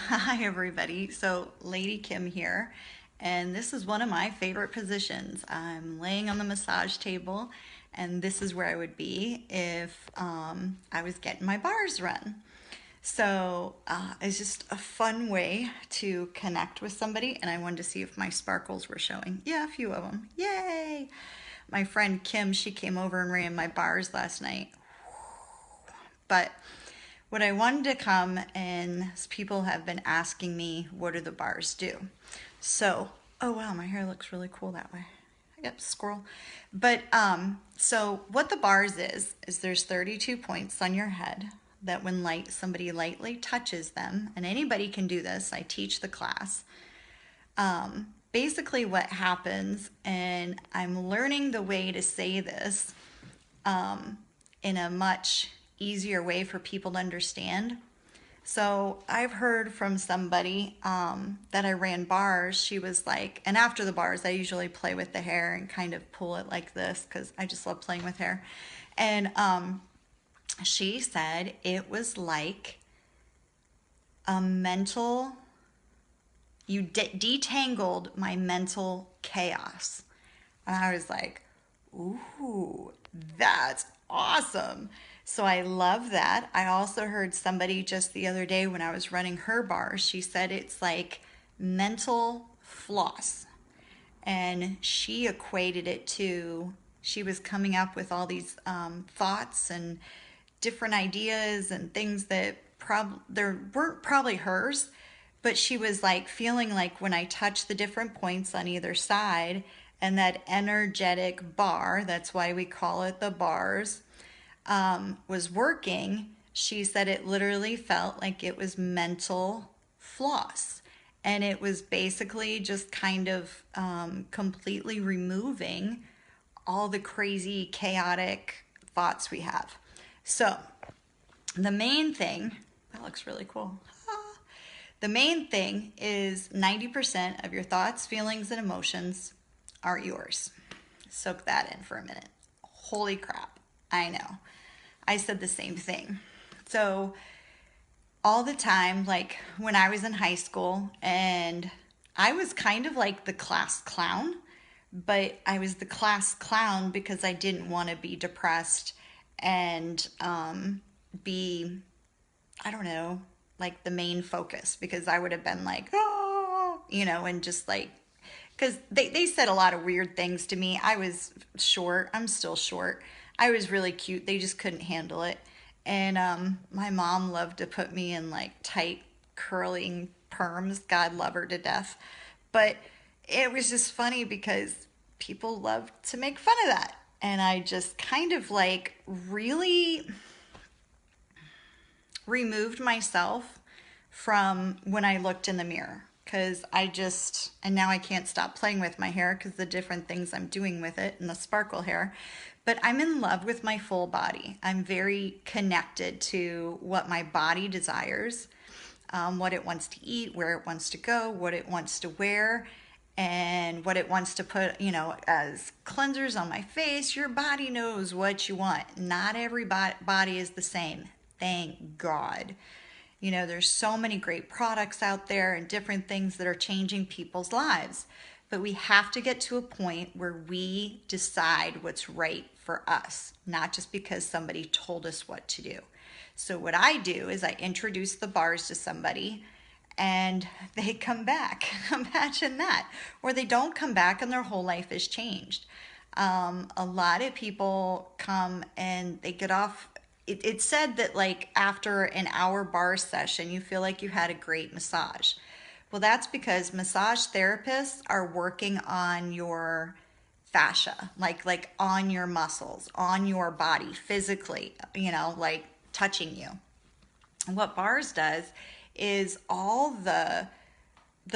Hi, everybody. So, Lady Kim here, and this is one of my favorite positions. I'm laying on the massage table, and this is where I would be if I was getting my bars run. So, it's just a fun way to connect with somebody, and I wanted to see if my sparkles were showing. Yeah, a few of them. Yay! My friend Kim, she came over and ran my bars last night. But what I wanted to come and people have been asking me, what do the bars do? So, oh wow, my hair looks really cool that way. Yep, squirrel. But so what the bars is there's 32 points on your head that when somebody lightly touches them, and anybody can do this. I teach the class. Basically, what happens, and I'm learning the way to say this in a much easier way for people to understand. So I've heard from somebody that I ran bars. She was like, and after the bars, I usually play with the hair and kind of pull it like this because I just love playing with hair. And she said it was like a mental, you detangled my mental chaos. And I was like, ooh, that's awesome. So I love that. I also heard somebody just the other day when I was running her bar, she said it's like mental floss. And she equated it to, she was coming up with all these thoughts and different ideas and things that there weren't probably hers, but she was like feeling like when I touched the different points on either side and that energetic bar, that's why we call it the bars, was working. She said it literally felt like it was mental floss. And it was basically just kind of completely removing all the crazy, chaotic thoughts we have. So, the main thing, that looks really cool. The main thing is 90% of your thoughts, feelings, and emotions are yours. Soak that in for a minute. Holy crap. I know. I said the same thing. So, all the time, like when I was in high school, and I was kind of like the class clown, but I was the class clown because I didn't want to be depressed and be, I don't know, like the main focus because I would have been like, oh, and just like, because they said a lot of weird things to me. I was short. I'm still short. I was really cute. They just couldn't handle it. And my mom loved to put me in like tight curling perms. God love her to death. But it was just funny because people loved to make fun of that. And I just kind of like really removed myself from when I looked in the mirror because and now I can't stop playing with my hair because the different things I'm doing with it and the sparkle hair. But I'm in love with my full body. I'm very connected to what my body desires, what it wants to eat, where it wants to go, what it wants to wear, and what it wants to put, as cleansers on my face. Your body knows what you want. Not every body is the same. Thank God. There's so many great products out there and different things that are changing people's lives. But we have to get to a point where we decide what's right for us, not just because somebody told us what to do. So what I do is I introduce the bars to somebody and they come back. Imagine that. Or they don't come back and their whole life has changed. A lot of people come and they get off. It said that like after an hour bar session, you feel like you had a great massage. Well, that's because massage therapists are working on your fascia, like on your muscles, on your body physically, like touching you. And what bars does is all the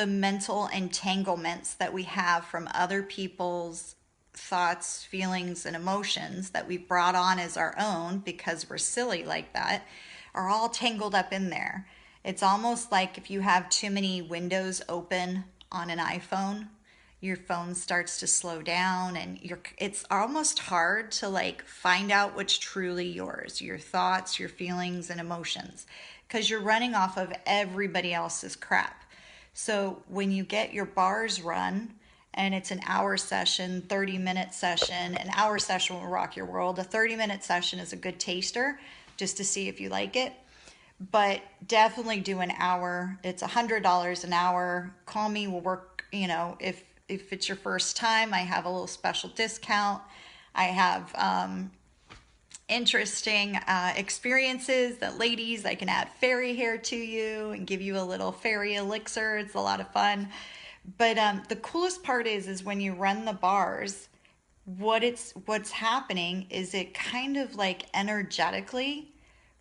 mental entanglements that we have from other people's thoughts, feelings, and emotions that we brought on as our own because we're silly like that are all tangled up in there. It's almost like if you have too many windows open on an iPhone, your phone starts to slow down and it's almost hard to like find out what's truly yours, your thoughts, your feelings and emotions, because you're running off of everybody else's crap. So when you get your bars run, and it's an hour session, 30-minute session, an hour session will rock your world. A 30-minute session is a good taster just to see if you like it. But definitely do an hour. It's $100 an hour. Call me, we'll work, you know, if it's your first time, I have a little special discount. I have interesting experiences that ladies, I can add fairy hair to you and give you a little fairy elixir. It's a lot of fun. But the coolest part is when you run the bars, what's happening is it kind of like energetically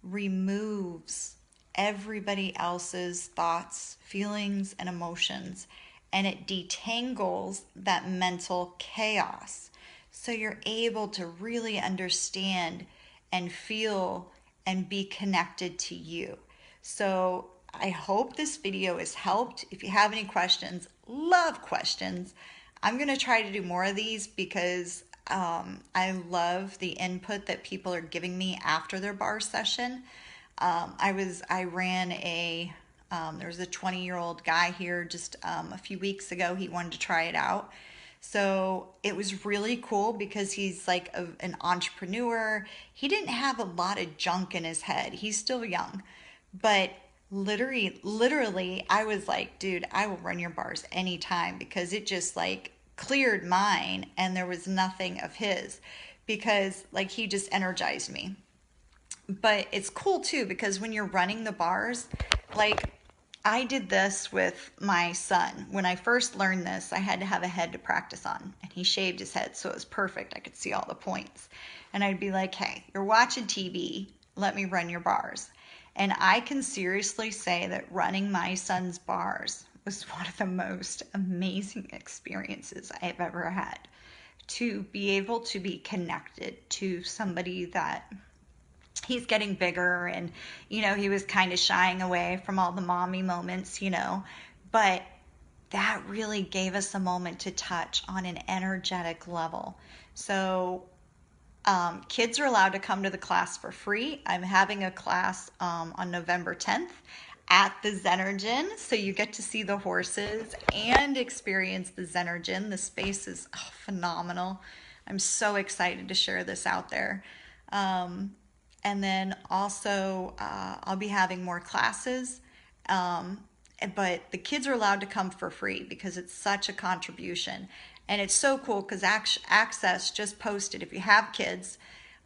removes everybody else's thoughts, feelings, and emotions, and it detangles that mental chaos. So you're able to really understand and feel and be connected to you. So I hope this video has helped. If you have any questions, love questions. I'm going to try to do more of these because I love the input that people are giving me after their bar session. I ran there was a 20-year-old guy here just a few weeks ago. He wanted to try it out. So it was really cool because he's like an entrepreneur. He didn't have a lot of junk in his head. He's still young, but literally, I was like, dude, I will run your bars anytime, because it just like cleared mine and there was nothing of his, because like he just energized me. But it's cool too, because when you're running the bars, like I did this with my son. When I first learned this, I had to have a head to practice on, and he shaved his head, so it was perfect. I could see all the points. And I'd be like, hey, you're watching TV, let me run your bars. And I can seriously say that running my son's bars was one of the most amazing experiences I've ever had. To be able to be connected to somebody that he's getting bigger, and you know, he was kind of shying away from all the mommy moments, you know, but that really gave us a moment to touch on an energetic level. So kids are allowed to come to the class for free. I'm having a class on November 10th at the Zenergen, so you get to see the horses and experience the Zenergen. The space is phenomenal. I'm so excited to share this out there. And then also I'll be having more classes, but the kids are allowed to come for free because it's such a contribution. And it's so cool because Access just posted, if you have kids,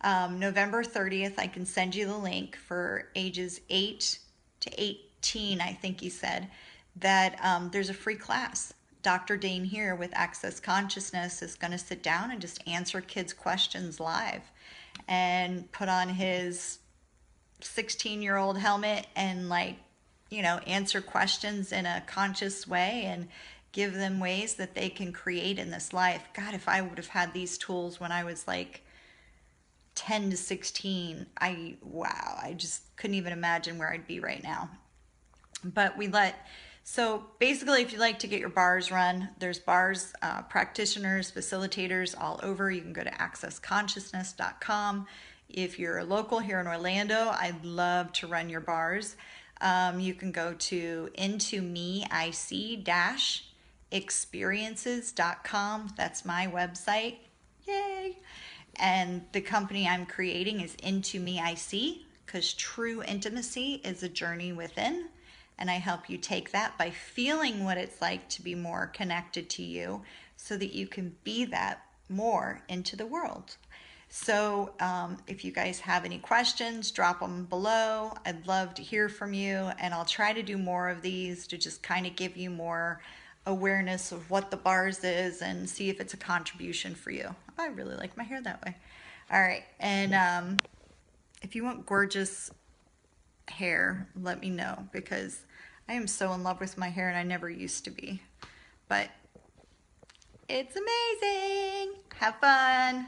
November 30th, I can send you the link for ages 8 to 18, I think he said, that there's a free class. Dr. Dane here with Access Consciousness is going to sit down and just answer kids' questions live, and put on his 16-year-old helmet and, like, you know, answer questions in a conscious way and give them ways that they can create in this life. God, if I would have had these tools when I was like 10 to 16, I just couldn't even imagine where I'd be right now. But so basically, if you'd like to get your bars run, there's bars, practitioners, facilitators all over. You can go to accessconsciousness.com. If you're local here in Orlando, I'd love to run your bars. You can go to intoMeic-experiences.com. That's my website. Yay! And the company I'm creating is Into Me IC, because true intimacy is a journey within. And I help you take that by feeling what it's like to be more connected to you, so that you can be that more into the world. So if you guys have any questions, drop them below. I'd love to hear from you, and I'll try to do more of these to just kind of give you more awareness of what the bars is and see if it's a contribution for you. I really like my hair that way. All right, and if you want gorgeous hair, let me know, because I am so in love with my hair, and I never used to be, but it's amazing. Have fun.